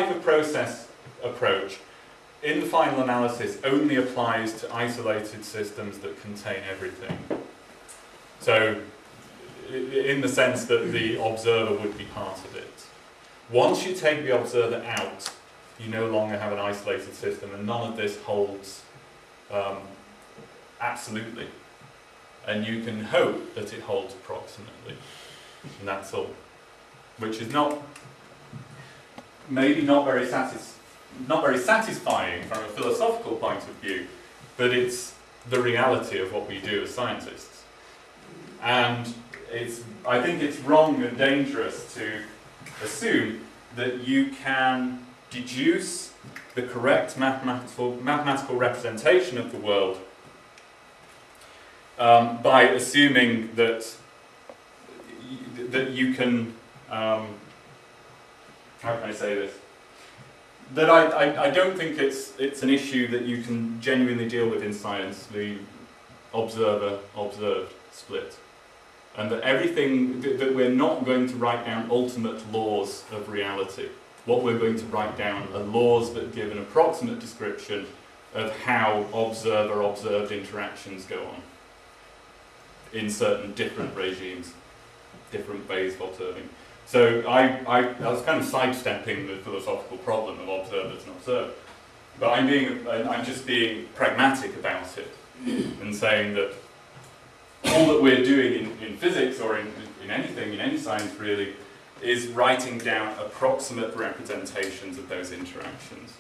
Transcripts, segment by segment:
The process approach in the final analysis only applies to isolated systems that contain everything. So, in the sense that the observer would be part of it. Once you take the observer out, you no longer have an isolated system, and none of this holds absolutely. And you can hope that it holds approximately, and that's all. Which is maybe not very satisfying from a philosophical point of view, but it's the reality of what we do as scientists. And I think it's wrong and dangerous to assume that you can deduce the correct mathematical representation of the world by assuming that you can, how can I say this? That I don't think it's an issue that you can genuinely deal with in science, the observer-observed split. And that everything, that we're not going to write down ultimate laws of reality. What we're going to write down are laws that give an approximate description of how observer-observed interactions go on in certain different regimes, different ways of observing. So I was kind of sidestepping the philosophical problem of observers and observed. But I'm just being pragmatic about it and saying that all that we're doing in physics or in anything, in any science really, is writing down approximate representations of those interactions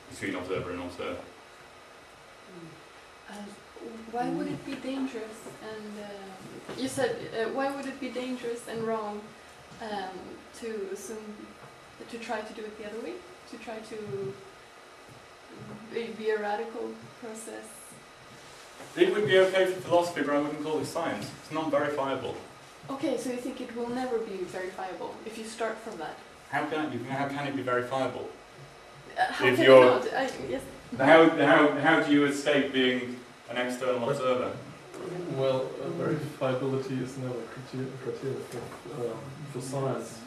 between observer and observer. Why would it be dangerous and, you said, why would it be dangerous and wrong to assume, to try to do it the other way? To try to be a radical process? It would be okay for philosophy, but I wouldn't call it science. It's non-verifiable. Okay, so you think it will never be verifiable if you start from that? How can it be verifiable? How if can you're, it not? Yes. How do you escape being an external observer? Well, verifiability is never a criteria for science.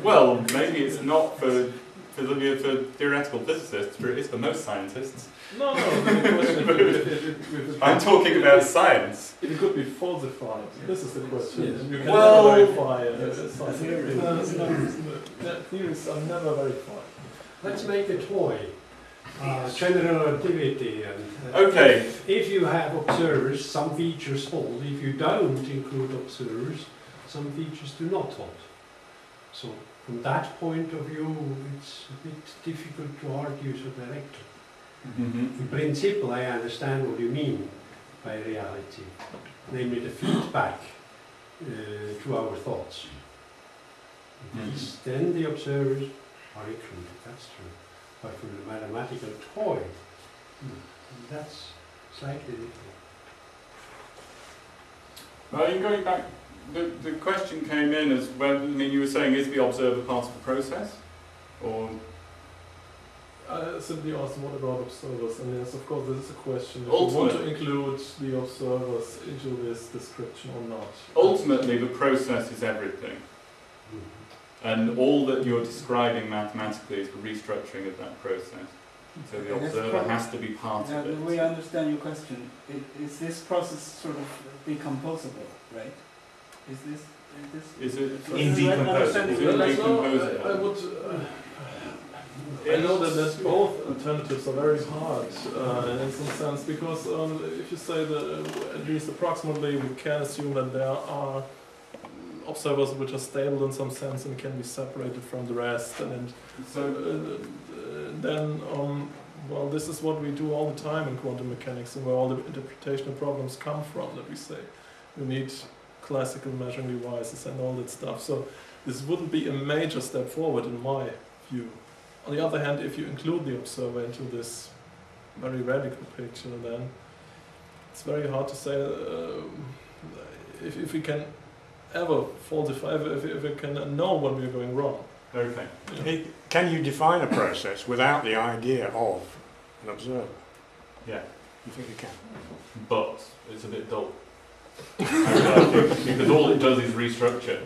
Well, maybe it's not for theoretical physicists, but it is for most scientists. No, the question I'm talking about science. It could be falsified. This is the question. Yes. You can Well, never verify theories are never verified. Let's make a toy. General relativity. And, okay. If you have observers, some features hold. If you don't include observers, some features do not hold. So from that point of view, it's a bit difficult to argue so directly. In principle, I understand what you mean by reality, namely the feedback to our thoughts. Then the observers are included, that's true. But from the mathematical toy, that's slightly different. Well, in going back, the question came in as well. I mean, you were saying, is the observer part of the process, or? I simply asked, what about observers? And yes, of course, this is a question. If you want to include the observers into this description or not? Ultimately, the process is everything. And all that you're describing mathematically is the restructuring of that process. So the observer has to be part of it. The way I understand your question, is this process sort of decomposable, right? Is it indecomposable? I know that both alternatives are very hard in some sense, because if you say that at least approximately we can assume that there are observers which are stable in some sense and can be separated from the rest, and so then well, this is what we do all the time in quantum mechanics, and where all the interpretational problems come from, that we say we need classical measuring devices and all that stuff. So this wouldn't be a major step forward in my view. On the other hand, if you include the observer into this very radical picture, then it's very hard to say if we can ever falsify, if we can know when we're going wrong. Okay. Yeah. Can you define a process without the idea of an observer? Yeah. You think you can? But it's a bit dull. Because all it does is restructure.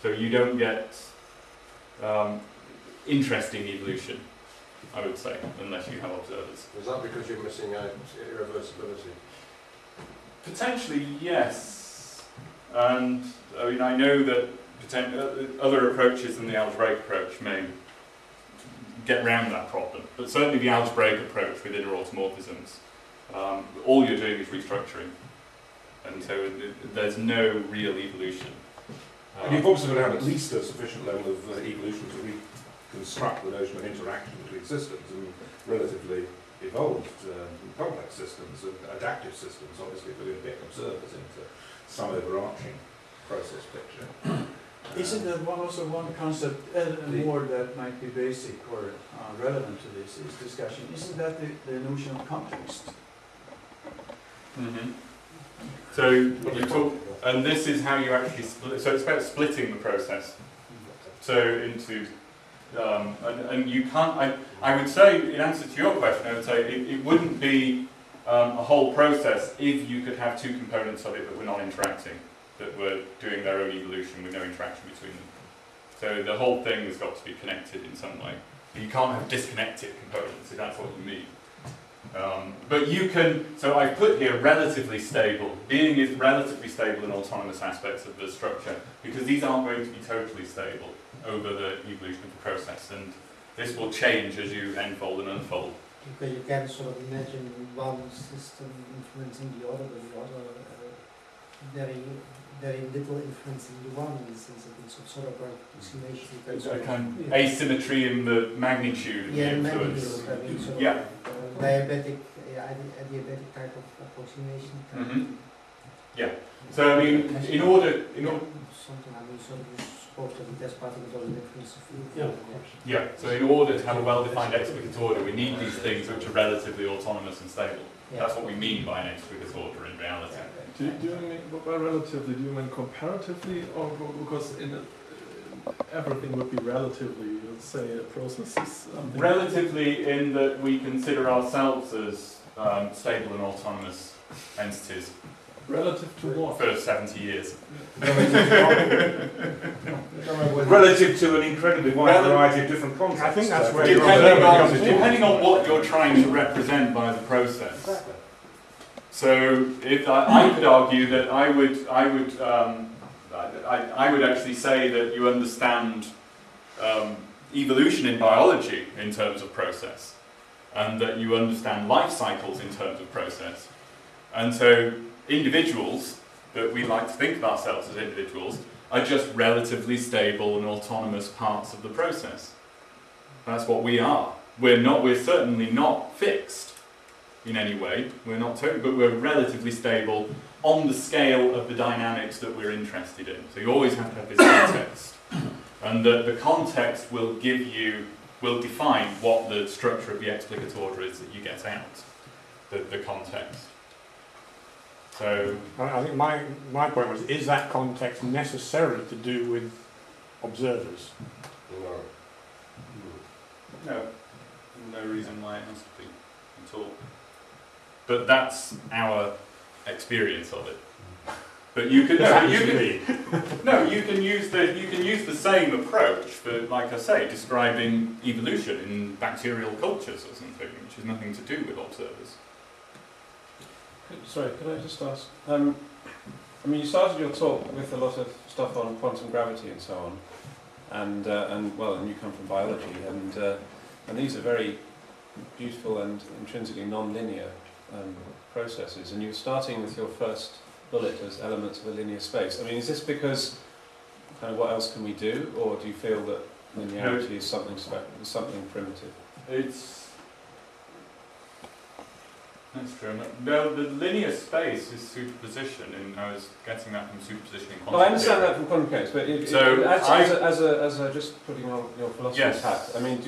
So you don't get... interesting evolution, I would say, unless you have observers. Is that because you're missing out irreversibility? Potentially, yes. And I mean, I know that other approaches than the algebraic approach may get around that problem, but certainly the algebraic approach with inner automorphisms, all you're doing is restructuring, and so there's no real evolution. And you've obviously got to have at least a sufficient level of evolution to reconstruct the notion of interaction between systems, and relatively evolved complex systems and adaptive systems, obviously, if we're going to get observers into some overarching process picture. Isn't that one concept more that might be basic or relevant to this discussion? Isn't that the notion of context? Mm-hmm. So you talk, and this is how you actually split. So it's about splitting the process. So into, and you can't. I would say, in answer to your question, I would say it wouldn't be a whole process if you could have two components of it that were not interacting, that were doing their own evolution with no interaction between them. So the whole thing has got to be connected in some way. You can't have disconnected components if that's what you mean. But you can, so I've put here relatively stable. Being is relatively stable in autonomous aspects of the structure, because these aren't going to be totally stable over the evolution of the process, and this will change as you enfold and unfold. Okay, you can sort of imagine one system influencing the other, but the other very little influencing the one, in the sense that it's some sort of approximation. It's a kind of asymmetry in the magnitude of the influence. Magnitude, I mean, sort yeah. of diabetic, adiabatic type of approximation. Mm-hmm. Yeah. So I mean, in order something, I mean, sort of you're supposed to be test particles or the difference of field. Yeah, of course. Yeah. So in order to have a well-defined explicit order, we need these things which are relatively autonomous and stable. Yeah. That's what we mean by an explicit order in reality. Do you mean, by relatively, do you mean comparatively, or because everything would be relatively, let's say, a process is relatively in that we consider ourselves as stable and autonomous entities. Relative to what? For 70 years. Relative to an incredibly wide variety of different contexts. I think that's where depending on what you're trying to represent by the process. So, if I could argue that I would actually say that you understand evolution in biology in terms of process, and that you understand life cycles in terms of process, and so individuals that we like to think of ourselves as individuals are just relatively stable and autonomous parts of the process. That's what we are. We're certainly not fixed in any way. We're not totally, but we're relatively stable on the scale of the dynamics that we're interested in. So you always have to have this context. And the context will define what the structure of the explicit order is that you get out. The context. So I think my point was, is that context necessarily to do with observers? No. No reason why it has to be at all. But that's our experience of it. But you can you can use the same approach for, like I say, describing evolution in bacterial cultures or something, which has nothing to do with observers. Sorry, could I just ask? I mean, you started your talk with a lot of stuff on quantum gravity and so on, and you come from biology, and these are very beautiful and intrinsically non-linear processes. And you're starting with your first bullet as elements of a linear space. I mean, is this because kind of what else can we do, or do you feel that linearity is something primitive? That's true. No, the linear space is superposition, and I was getting that from superposition in quantum. Well, I understand that from quantum mechanics, but as a just putting on your philosopher's hat, I mean,